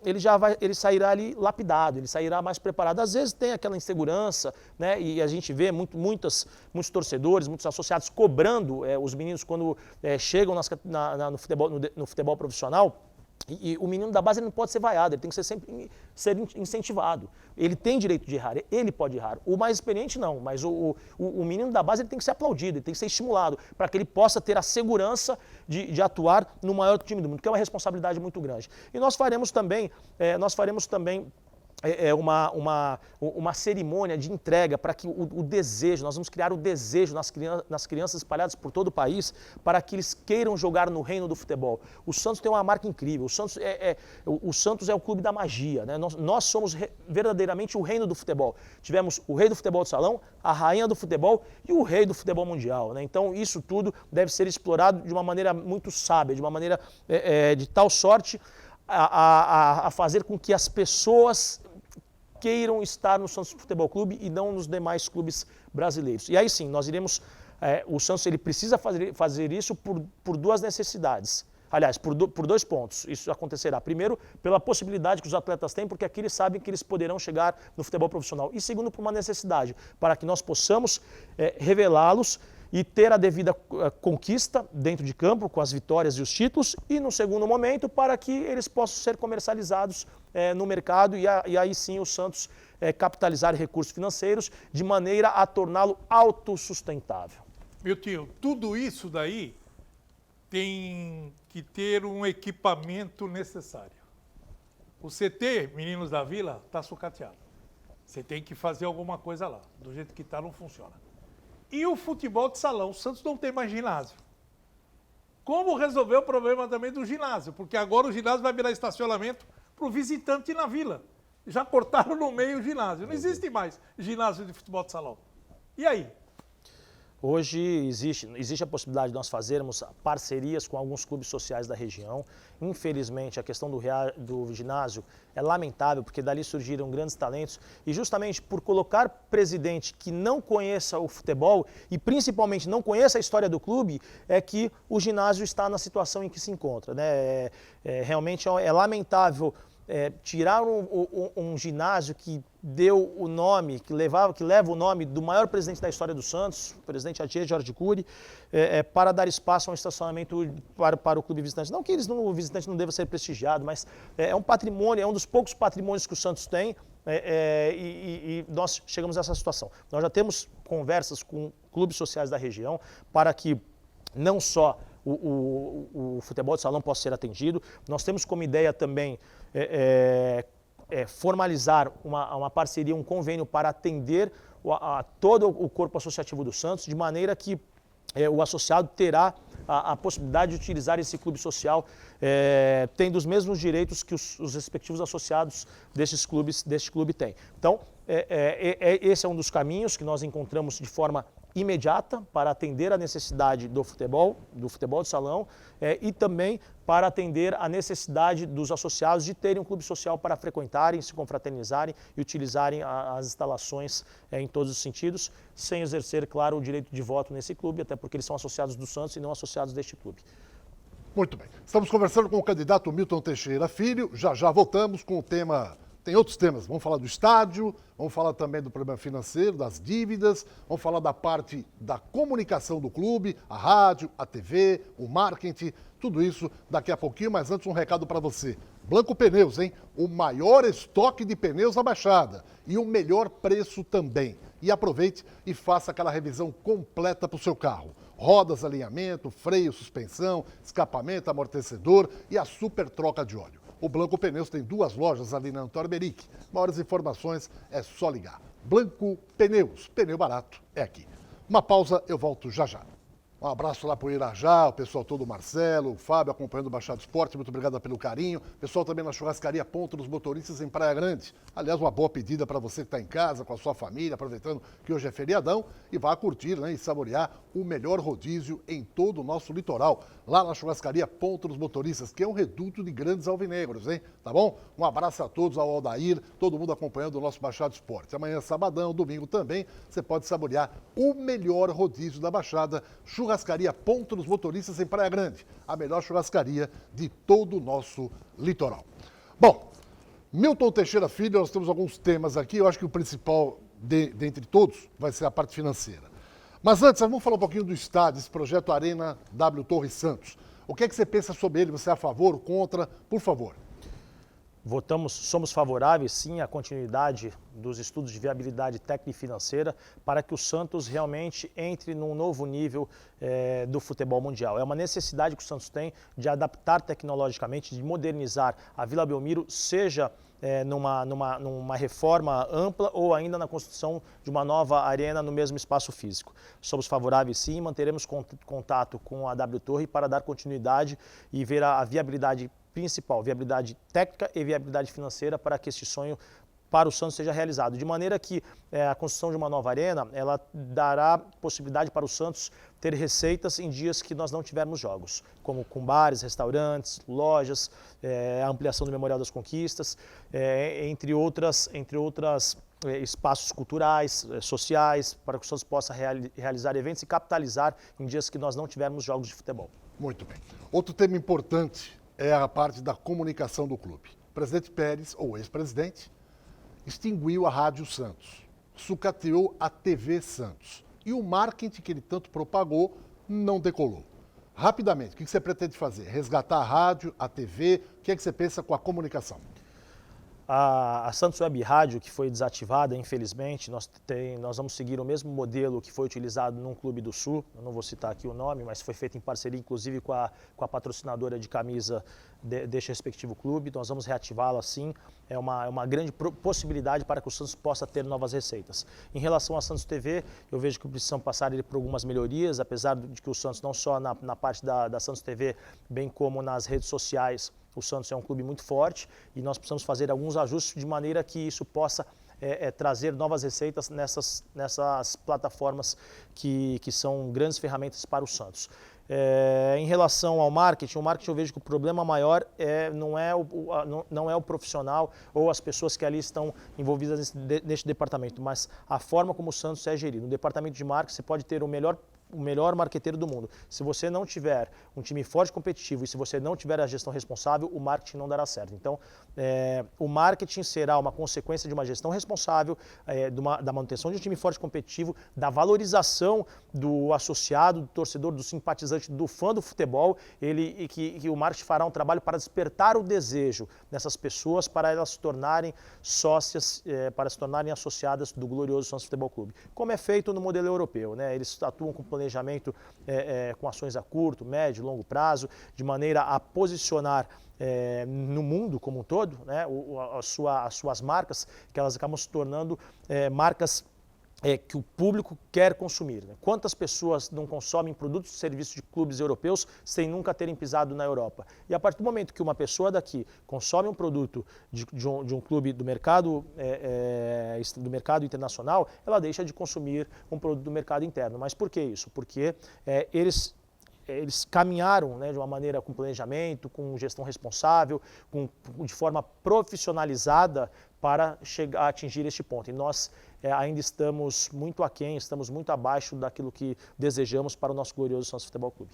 sairá ali lapidado, ele sairá mais preparado. Às vezes tem aquela insegurança, né? E a gente vê muitos torcedores, muitos associados cobrando os meninos quando chegam no futebol profissional. E o menino da base ele não pode ser vaiado, ele tem que sempre ser incentivado. Ele tem direito de errar, ele pode errar. O mais experiente não, mas o menino da base ele tem que ser aplaudido, ele tem que ser estimulado para que ele possa ter a segurança de atuar no maior time do mundo, que é uma responsabilidade muito grande. E nós faremos também uma cerimônia de entrega para que o desejo, nós vamos criar o desejo nas crianças espalhadas por todo o país para que eles queiram jogar no reino do futebol. O Santos tem uma marca incrível, o Santos é o clube da magia, né? Nós somos verdadeiramente o reino do futebol. Tivemos o rei do futebol de salão, a rainha do futebol e o rei do futebol mundial, né? Então isso tudo deve ser explorado de uma maneira muito sábia, de uma maneira de tal sorte a fazer com que as pessoas queiram estar no Santos Futebol Clube e não nos demais clubes brasileiros. E aí sim, nós iremos... o Santos ele precisa fazer isso por duas necessidades. Aliás, por dois pontos isso acontecerá. Primeiro, pela possibilidade que os atletas têm, porque aqui eles sabem que eles poderão chegar no futebol profissional. E segundo, por uma necessidade, para que nós possamos revelá-los e ter a devida conquista dentro de campo, com as vitórias e os títulos, e no segundo momento, para que eles possam ser comercializados no mercado e aí sim o Santos capitalizar recursos financeiros de maneira a torná-lo autossustentável. Miltinho, tudo isso daí tem que ter um equipamento necessário. O CT, Meninos da Vila, está sucateado. Você tem que fazer alguma coisa lá. Do jeito que está, não funciona. E o futebol de salão, o Santos não tem mais ginásio. Como resolver o problema também do ginásio? Porque agora o ginásio vai virar estacionamento para o visitante na vila. Já cortaram no meio o ginásio. Não existe mais ginásio de futebol de salão. E aí? Hoje existe a possibilidade de nós fazermos parcerias com alguns clubes sociais da região. Infelizmente, a questão do ginásio é lamentável, porque dali surgiram grandes talentos. E justamente por colocar presidente que não conheça o futebol e principalmente não conheça a história do clube, é que o ginásio está na situação em que se encontra, né? Realmente é lamentável tirar um ginásio que deu o nome, que leva o nome do maior presidente da história do Santos, o presidente Atier Jorge Cury, para dar espaço a um estacionamento para o clube visitante. Não que o visitante não deva ser prestigiado, mas é um patrimônio, é um dos poucos patrimônios que o Santos tem, e nós chegamos a essa situação. Nós já temos conversas com clubes sociais da região para que não só o futebol de salão possa ser atendido, nós temos como ideia também formalizar uma parceria, um convênio para atender todo o corpo associativo do Santos, de maneira que o associado terá a possibilidade de utilizar esse clube social, tendo os mesmos direitos que os respectivos associados deste clube têm. Então, esse é um dos caminhos que nós encontramos de forma imediata para atender a necessidade do futebol de salão, e também para atender a necessidade dos associados de terem um clube social para frequentarem, se confraternizarem e utilizarem as instalações em todos os sentidos, sem exercer, claro, o direito de voto nesse clube, até porque eles são associados do Santos e não associados deste clube. Muito bem. Estamos conversando com o candidato Milton Teixeira Filho. Já voltamos com o tema... Tem outros temas, vamos falar do estádio, vamos falar também do problema financeiro, das dívidas, vamos falar da parte da comunicação do clube, a rádio, a TV, o marketing, tudo isso daqui a pouquinho, mas antes um recado para você. Blanco Pneus, hein? O maior estoque de pneus na Baixada e o melhor preço também. E aproveite e faça aquela revisão completa para o seu carro. Rodas, alinhamento, freio, suspensão, escapamento, amortecedor e a super troca de óleo. O Blanco Pneus tem 2 lojas ali na Antônio Beric. Maiores informações é só ligar. Blanco Pneus, pneu barato é aqui. Uma pausa, eu volto já já. Um abraço lá para o Irajá, o pessoal todo, o Marcelo, o Fábio, acompanhando o Baixada Esporte, muito obrigado pelo carinho. Pessoal também na churrascaria Ponto dos Motoristas em Praia Grande. Aliás, uma boa pedida para você que está em casa, com a sua família, aproveitando que hoje é feriadão, e vá curtir, né, e saborear o melhor rodízio em todo o nosso litoral, lá na churrascaria Ponto dos Motoristas, que é um reduto de grandes alvinegros, hein? Tá bom? Um abraço a todos, ao Aldair, todo mundo acompanhando o nosso Baixada Esporte. Amanhã, sabadão, domingo também, você pode saborear o melhor rodízio da Baixada, churrascaria Ponto dos Motoristas em Praia Grande, a melhor churrascaria de todo o nosso litoral. Bom, Milton Teixeira Filho, nós temos alguns temas aqui, eu acho que o principal dentre todos vai ser a parte financeira. Mas antes, vamos falar um pouquinho do estádio, esse projeto Arena W Torres Santos. O que é que você pensa sobre ele? Você é a favor, contra? Por favor. Somos favoráveis, sim, à continuidade dos estudos de viabilidade técnica e financeira para que o Santos realmente entre num novo nível do futebol mundial. É uma necessidade que o Santos tem de adaptar tecnologicamente, de modernizar a Vila Belmiro, seja numa reforma ampla ou ainda na construção de uma nova arena no mesmo espaço físico. Somos favoráveis sim, manteremos contato com a W Torre para dar continuidade e ver a viabilidade principal, viabilidade técnica e viabilidade financeira para que esse sonho para o Santos seja realizado, de maneira que a construção de uma nova arena, ela dará possibilidade para o Santos ter receitas em dias que nós não tivermos jogos, como com bares, restaurantes, lojas, a ampliação do Memorial das Conquistas, entre outras espaços culturais, sociais, para que o Santos possa realizar eventos e capitalizar em dias que nós não tivermos jogos de futebol. Muito bem. Outro tema importante é a parte da comunicação do clube. O presidente Pérez, ou ex-presidente, extinguiu a Rádio Santos, sucateou a TV Santos e o marketing que ele tanto propagou não decolou. Rapidamente, o que você pretende fazer? Resgatar a rádio, a TV? O que é que você pensa com a comunicação? A Santos Web Rádio, que foi desativada, infelizmente, nós vamos seguir o mesmo modelo que foi utilizado num clube do Sul, eu não vou citar aqui o nome, mas foi feito em parceria, inclusive, com a patrocinadora de camisa deste respectivo clube. Nós vamos reativá-la, sim, é uma grande possibilidade para que o Santos possa ter novas receitas. Em relação à Santos TV, eu vejo que precisamos passar por algumas melhorias, apesar de que o Santos, não só na parte da Santos TV, bem como nas redes sociais, o Santos é um clube muito forte e nós precisamos fazer alguns ajustes de maneira que isso possa trazer novas receitas nessas plataformas que são grandes ferramentas para o Santos. Em relação ao marketing, eu vejo que o problema maior não é o profissional ou as pessoas que ali estão envolvidas neste departamento, mas a forma como o Santos é gerido. No departamento de marketing você pode ter o melhor marqueteiro do mundo. Se você não tiver um time forte e competitivo e se você não tiver a gestão responsável, o marketing não dará certo. Então, o marketing será uma consequência de uma gestão responsável, da manutenção de um time forte e competitivo, da valorização do associado, do torcedor, do simpatizante, do fã do futebol, que o marketing fará um trabalho para despertar o desejo dessas pessoas para elas se tornarem sócias, para se tornarem associadas do glorioso Santos Futebol Clube. Como é feito no modelo europeu, né? Eles atuam com planejamento com ações a curto, médio, longo prazo, de maneira a posicionar no mundo como um todo, né, as suas marcas, que elas acabam se tornando marcas que o público quer consumir. Né? Quantas pessoas não consomem produtos e serviços de clubes europeus sem nunca terem pisado na Europa? E a partir do momento que uma pessoa daqui consome um produto de um clube do mercado internacional, ela deixa de consumir um produto do mercado interno. Mas por que isso? Porque eles caminharam, né, de uma maneira com planejamento, com gestão responsável, de forma profissionalizada para chegar a atingir este ponto. E nós ainda estamos muito aquém, estamos muito abaixo daquilo que desejamos para o nosso glorioso Santos Futebol Clube.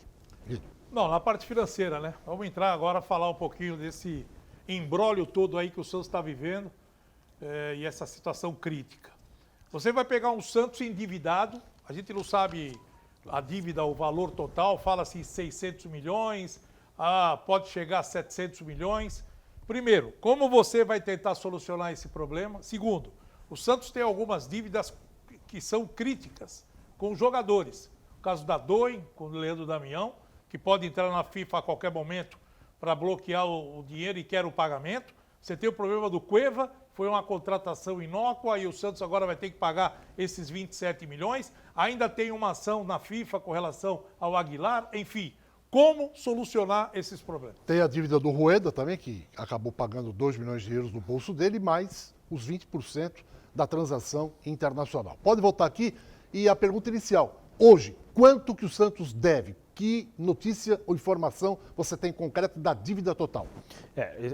Não, na parte financeira, né? Vamos entrar agora, falar um pouquinho desse imbróglio todo aí que o Santos está vivendo e essa situação crítica. Você vai pegar um Santos endividado, a gente não sabe a dívida, o valor total, fala-se em 600 milhões, pode chegar a 700 milhões. Primeiro, como você vai tentar solucionar esse problema? Segundo, o Santos tem algumas dívidas que são críticas com os jogadores. O caso da Doen, com o Leandro Damião, que pode entrar na FIFA a qualquer momento para bloquear o dinheiro e quer o pagamento. Você tem o problema do Cueva, foi uma contratação inócua e o Santos agora vai ter que pagar esses 27 milhões. Ainda tem uma ação na FIFA com relação ao Aguilar, enfim. Como solucionar esses problemas? Tem a dívida do Rueda também, que acabou pagando 2 milhões de euros no bolso dele, mais os 20% da transação internacional. Pode voltar aqui e a pergunta inicial. Hoje, quanto que o Santos deve? Que notícia ou informação você tem concreta da dívida total?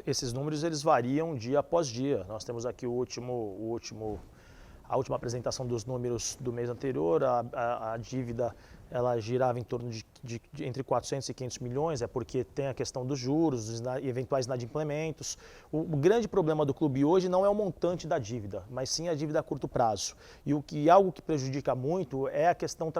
Esses números eles variam dia após dia. Nós temos aqui a última apresentação dos números do mês anterior. A dívida ela girava em torno de entre 400 e 500 milhões, porque tem a questão dos juros, dos eventuais inadimplementos. O grande problema do clube hoje não é o montante da dívida, mas sim a dívida a curto prazo. E algo que prejudica muito é a questão,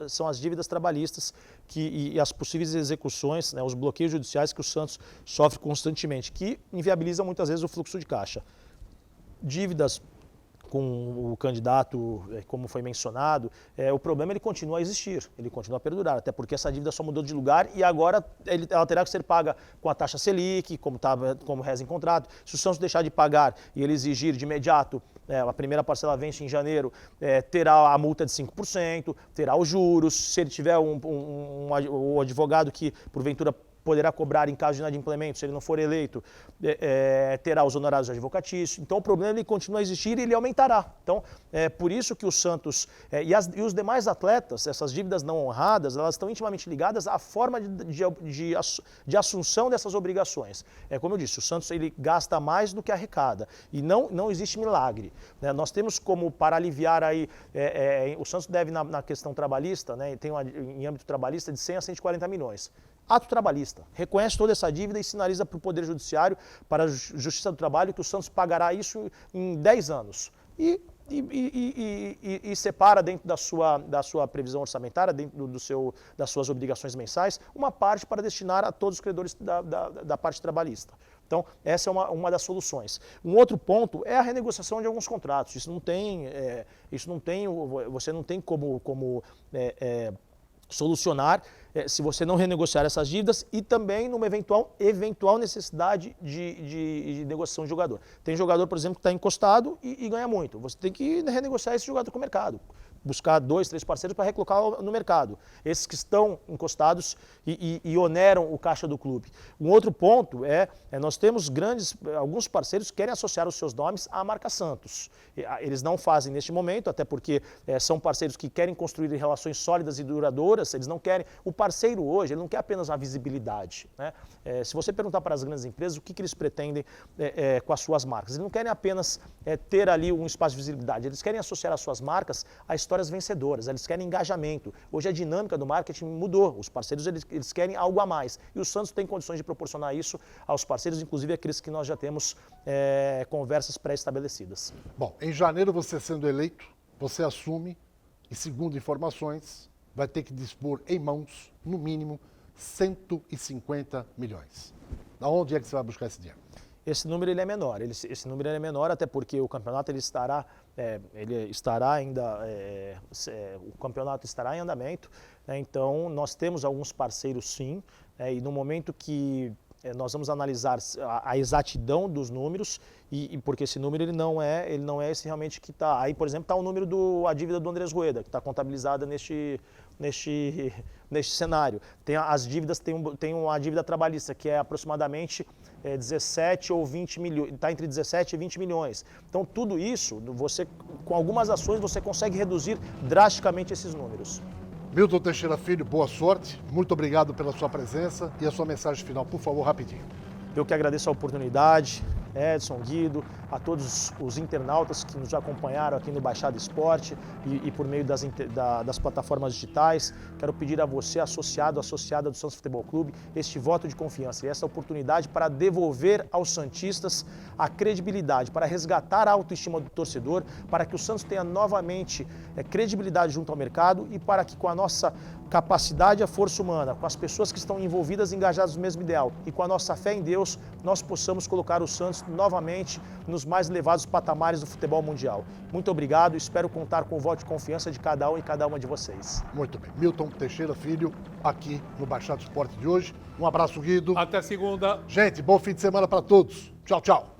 são as dívidas trabalhistas e as possíveis execuções, né, os bloqueios judiciais que o Santos sofre constantemente, que inviabilizam muitas vezes o fluxo de caixa. Dívidas com o candidato, como foi mencionado, o problema ele continua a existir, ele continua a perdurar, até porque essa dívida só mudou de lugar e agora ela terá que ser paga com a taxa Selic, como reza em contrato. Se o Santos deixar de pagar e ele exigir de imediato, a primeira parcela vence em janeiro, terá a multa de 5%, terá os juros, se ele tiver um advogado que, porventura, poderá cobrar em caso de inadimplemento, se ele não for eleito, terá os honorários advocatícios. Então o problema ele continua a existir e ele aumentará. Então é por isso que o Santos e os demais atletas, essas dívidas não honradas, elas estão intimamente ligadas à forma de assunção dessas obrigações. Como eu disse, o Santos ele gasta mais do que arrecada e não existe milagre. Nós temos como para aliviar aí, o Santos deve na questão trabalhista, tem em âmbito trabalhista de 100 a 140 milhões. Ato trabalhista. Reconhece toda essa dívida e sinaliza para o Poder Judiciário, para a Justiça do Trabalho, que o Santos pagará isso em 10 anos. E separa dentro da sua previsão orçamentária, dentro das suas obrigações mensais, uma parte para destinar a todos os credores da parte trabalhista. Então, essa é uma das soluções. Um outro ponto é a renegociação de alguns contratos. Você não tem como solucionar se você não renegociar essas dívidas e também numa eventual necessidade de negociação de jogador. Tem jogador, por exemplo, que está encostado e ganha muito. Você tem que renegociar esse jogador com o mercado. Buscar 2, 3 parceiros para recolocar no mercado. Esses que estão encostados e oneram o caixa do clube. Um outro ponto nós temos alguns parceiros que querem associar os seus nomes à marca Santos. Eles não fazem neste momento, até porque são parceiros que querem construir relações sólidas e duradouras. Eles não querem. O parceiro hoje, ele não quer apenas a visibilidade. Se você perguntar para as grandes empresas o que eles pretendem com as suas marcas, eles não querem apenas ter ali um espaço de visibilidade. Eles querem associar as suas marcas a histórias vencedoras, eles querem engajamento. Hoje a dinâmica do marketing mudou, os parceiros eles querem algo a mais e o Santos tem condições de proporcionar isso aos parceiros, inclusive aqueles que nós já temos conversas pré-estabelecidas. Bom, em janeiro você sendo eleito, você assume e segundo informações vai ter que dispor em mãos, no mínimo, 150 milhões. Da onde é que você vai buscar esse dinheiro? Esse número ele é menor. Esse número é menor até porque o campeonato ele estará ainda, o campeonato estará em andamento. Então nós temos alguns parceiros sim, e no momento que nós vamos analisar a exatidão dos números e porque esse número ele não é esse realmente que está. Aí, por exemplo, está o número a dívida do Andrés Rueda, que está contabilizada neste cenário. As dívidas, tem uma dívida trabalhista que é aproximadamente 17 ou 20 milhões, está entre 17 e 20 milhões. Então tudo isso, com algumas ações você consegue reduzir drasticamente esses números. Milton Teixeira Filho, boa sorte, muito obrigado pela sua presença e a sua mensagem final, por favor, rapidinho. Eu que agradeço a oportunidade, Edson, Guido, a todos os internautas que nos acompanharam aqui no Baixada Esporte e por meio das plataformas digitais. Quero pedir a você, associada do Santos Futebol Clube, este voto de confiança e essa oportunidade para devolver aos santistas a credibilidade, para resgatar a autoestima do torcedor, para que o Santos tenha novamente credibilidade junto ao mercado e para que com a nossa capacidade e a força humana, com as pessoas que estão envolvidas e engajadas no mesmo ideal e com a nossa fé em Deus, nós possamos colocar o Santos novamente nos mais elevados patamares do futebol mundial. Muito obrigado, espero contar com o voto de confiança de cada um e cada uma de vocês. Muito bem. Milton Teixeira Filho, aqui no Baixada Esporte de hoje. Um abraço, Guido. Até segunda. Gente, bom fim de semana para todos. Tchau, tchau.